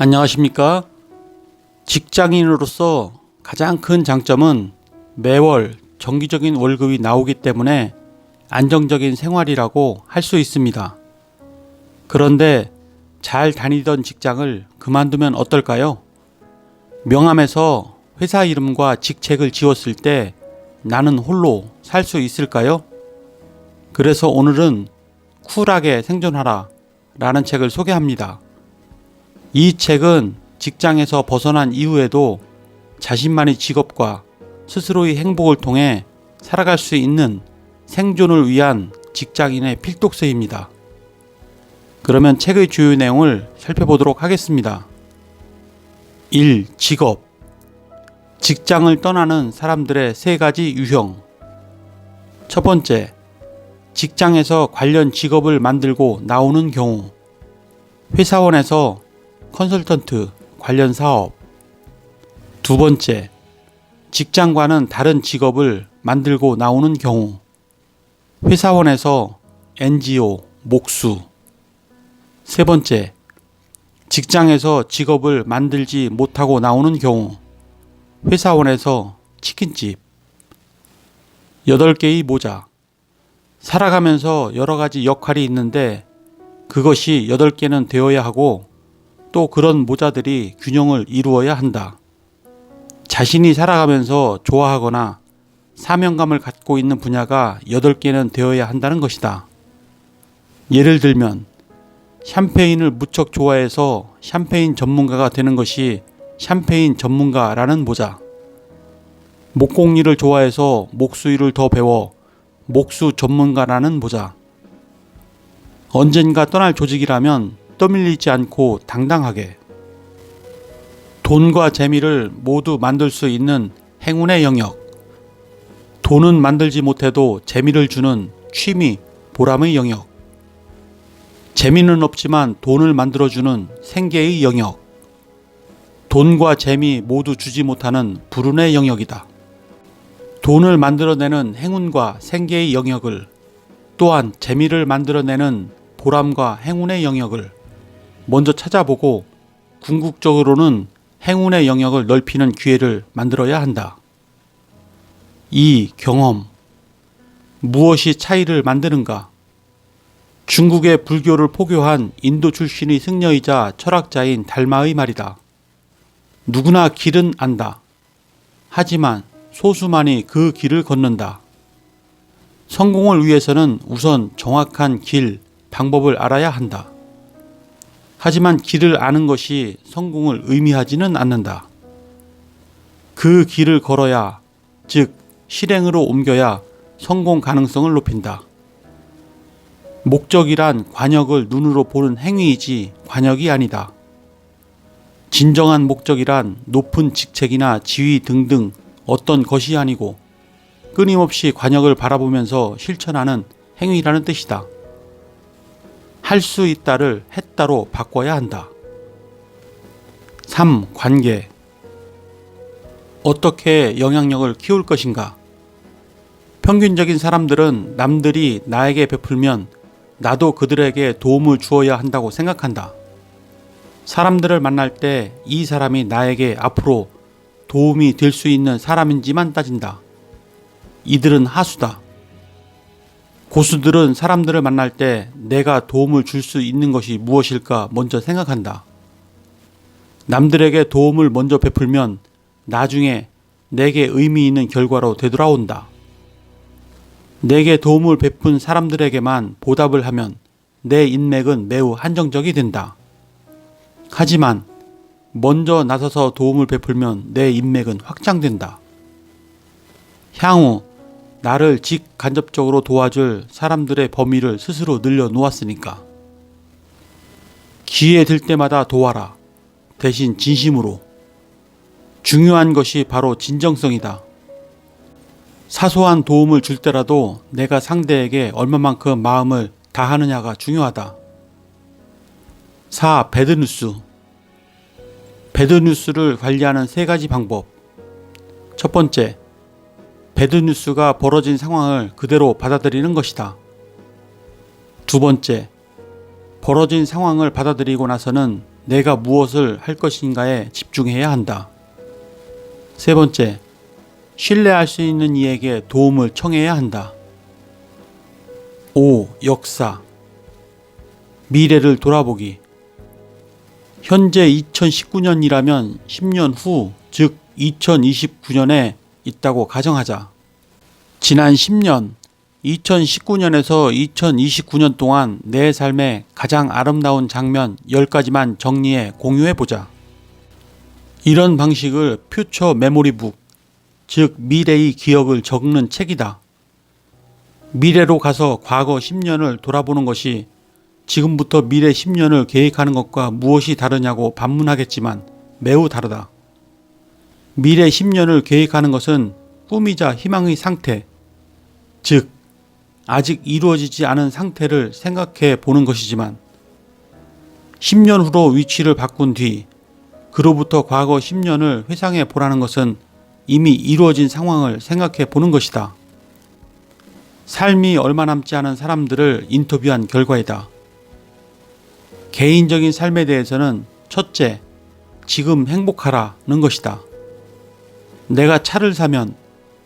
안녕하십니까? 직장인으로서 가장 큰 장점은 매월 정기적인 월급이 나오기 때문에 안정적인 생활이라고 할 수 있습니다. 그런데 잘 다니던 직장을 그만두면 어떨까요? 명함에서 회사 이름과 직책을 지웠을 때 나는 홀로 살 수 있을까요? 그래서 오늘은 쿨하게 생존하라 라는 책을 소개합니다. 이 책은 직장에서 벗어난 이후에도 자신만의 직업과 스스로의 행복을 통해 살아갈 수 있는 생존을 위한 직장인의 필독서입니다. 그러면 책의 주요 내용을 살펴보도록 하겠습니다. 1. 직업. 직장을 떠나는 사람들의 3가지 유형. 첫 번째, 직장에서 관련 직업을 만들고 나오는 경우. 회사원에서 컨설턴트 관련 사업. 두 번째, 직장과는 다른 직업을 만들고 나오는 경우. 회사원에서 NGO, 목수. 세 번째, 직장에서 직업을 만들지 못하고 나오는 경우. 회사원에서 치킨집. 8개의 모자. 살아가면서 여러 가지 역할이 있는데 그것이 8개는 되어야 하고 또 그런 모자들이 균형을 이루어야 한다. 자신이 살아가면서 좋아하거나 사명감을 갖고 있는 분야가 8개는 되어야 한다는 것이다. 예를 들면 샴페인을 무척 좋아해서 샴페인 전문가가 되는 것이 샴페인 전문가라는 모자. 목공일을 좋아해서 목수일을 더 배워 목수 전문가라는 모자. 언젠가 떠날 조직이라면 떠밀리지 않고 당당하게. 돈과 재미를 모두 만들 수 있는 행운의 영역. 돈은 만들지 못해도 재미를 주는 취미, 보람의 영역. 재미는 없지만 돈을 만들어주는 생계의 영역. 돈과 재미 모두 주지 못하는 불운의 영역이다. 돈을 만들어내는 행운과 생계의 영역을, 또한 재미를 만들어내는 보람과 행운의 영역을 먼저 찾아보고 궁극적으로는 행운의 영역을 넓히는 기회를 만들어야 한다. 2. 경험. 무엇이 차이를 만드는가? 중국의 불교를 포교한 인도 출신의 승려이자 철학자인 달마의 말이다. 누구나 길은 안다. 하지만 소수만이 그 길을 걷는다. 성공을 위해서는 우선 정확한 길, 방법을 알아야 한다. 하지만 길을 아는 것이 성공을 의미하지는 않는다. 그 길을 걸어야, 즉 실행으로 옮겨야 성공 가능성을 높인다. 목적이란 관역을 눈으로 보는 행위이지 관역이 아니다. 진정한 목적이란 높은 직책이나 지위 등등 어떤 것이 아니고 끊임없이 관역을 바라보면서 실천하는 행위라는 뜻이다. 할 수 있다를 했다로 바꿔야 한다. 3. 관계. 어떻게 영향력을 키울 것인가? 평균적인 사람들은 남들이 나에게 베풀면 나도 그들에게 도움을 주어야 한다고 생각한다. 사람들을 만날 때 이 사람이 나에게 앞으로 도움이 될 수 있는 사람인지만 따진다. 이들은 하수다. 고수들은 사람들을 만날 때 내가 도움을 줄 수 있는 것이 무엇일까 먼저 생각한다. 남들에게 도움을 먼저 베풀면 나중에 내게 의미 있는 결과로 되돌아온다. 내게 도움을 베푼 사람들에게만 보답을 하면 내 인맥은 매우 한정적이 된다. 하지만 먼저 나서서 도움을 베풀면 내 인맥은 확장된다. 향후 나를 직간접적으로 도와줄 사람들의 범위를 스스로 늘려 놓았으니까. 기회 될 때마다 도와라. 대신 진심으로. 중요한 것이 바로 진정성이다. 사소한 도움을 줄 때라도 내가 상대에게 얼마만큼 마음을 다하느냐가 중요하다. 4. 배드뉴스. 배드뉴스를 관리하는 3가지 방법. 첫 번째, 배드뉴스가 벌어진 상황을 그대로 받아들이는 것이다. 두 번째, 벌어진 상황을 받아들이고 나서는 내가 무엇을 할 것인가에 집중해야 한다. 세 번째, 신뢰할 수 있는 이에게 도움을 청해야 한다. 5. 역사. 미래를 돌아보기. 현재 2019년이라면 10년 후, 즉 2029년에 있다고 가정하자. 지난 10년, 2019년에서 2029년 동안 내 삶의 가장 아름다운 장면 10가지만 정리해 공유해보자. 이런 방식을 퓨처 메모리북, 즉 미래의 기억을 적는 책이다. 미래로 가서 과거 10년을 돌아보는 것이 지금부터 미래 10년을 계획하는 것과 무엇이 다르냐고 반문하겠지만 매우 다르다. 미래 10년을 계획하는 것은 꿈이자 희망의 상태, 즉 아직 이루어지지 않은 상태를 생각해 보는 것이지만 10년 후로 위치를 바꾼 뒤 그로부터 과거 10년을 회상해 보라는 것은 이미 이루어진 상황을 생각해 보는 것이다. 삶이 얼마 남지 않은 사람들을 인터뷰한 결과이다. 개인적인 삶에 대해서는 첫째, 지금 행복하라는 것이다. 내가 차를 사면,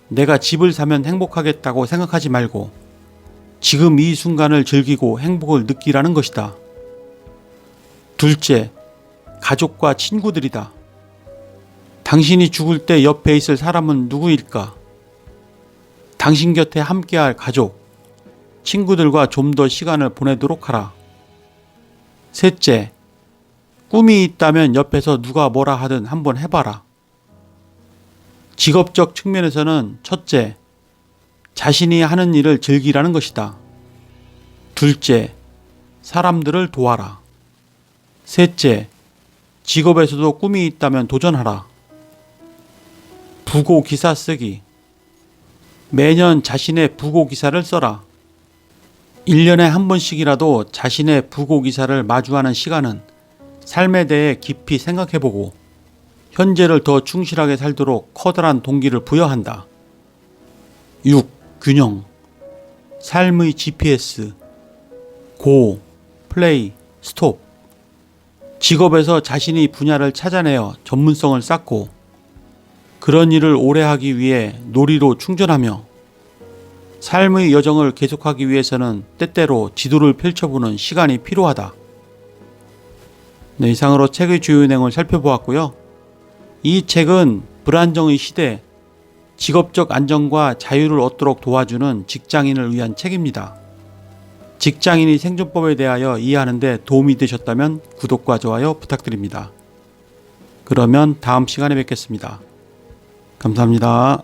내가 집을 사면 행복하겠다고 생각하지 말고 지금 이 순간을 즐기고 행복을 느끼라는 것이다. 둘째, 가족과 친구들이다. 당신이 죽을 때 옆에 있을 사람은 누구일까? 당신 곁에 함께할 가족, 친구들과 좀 더 시간을 보내도록 하라. 셋째, 꿈이 있다면 옆에서 누가 뭐라 하든 한번 해봐라. 직업적 측면에서는 첫째, 자신이 하는 일을 즐기라는 것이다. 둘째, 사람들을 도와라. 셋째, 직업에서도 꿈이 있다면 도전하라. 부고 기사 쓰기. 매년 자신의 부고 기사를 써라. 1년에 한 번씩이라도 자신의 부고 기사를 마주하는 시간은 삶에 대해 깊이 생각해보고 현재를 더 충실하게 살도록 커다란 동기를 부여한다. 6. 균형. 삶의 GPS. 고, 플레이, 스톱. 직업에서 자신의 분야를 찾아내어 전문성을 쌓고 그런 일을 오래 하기 위해 놀이로 충전하며 삶의 여정을 계속하기 위해서는 때때로 지도를 펼쳐보는 시간이 필요하다. 네, 이상으로 책의 주요 내용을 살펴보았고요. 이 책은 불안정의 시대, 직업적 안정과 자유를 얻도록 도와주는 직장인을 위한 책입니다. 직장인의 생존법에 대하여 이해하는 데 도움이 되셨다면 구독과 좋아요 부탁드립니다. 그러면 다음 시간에 뵙겠습니다. 감사합니다.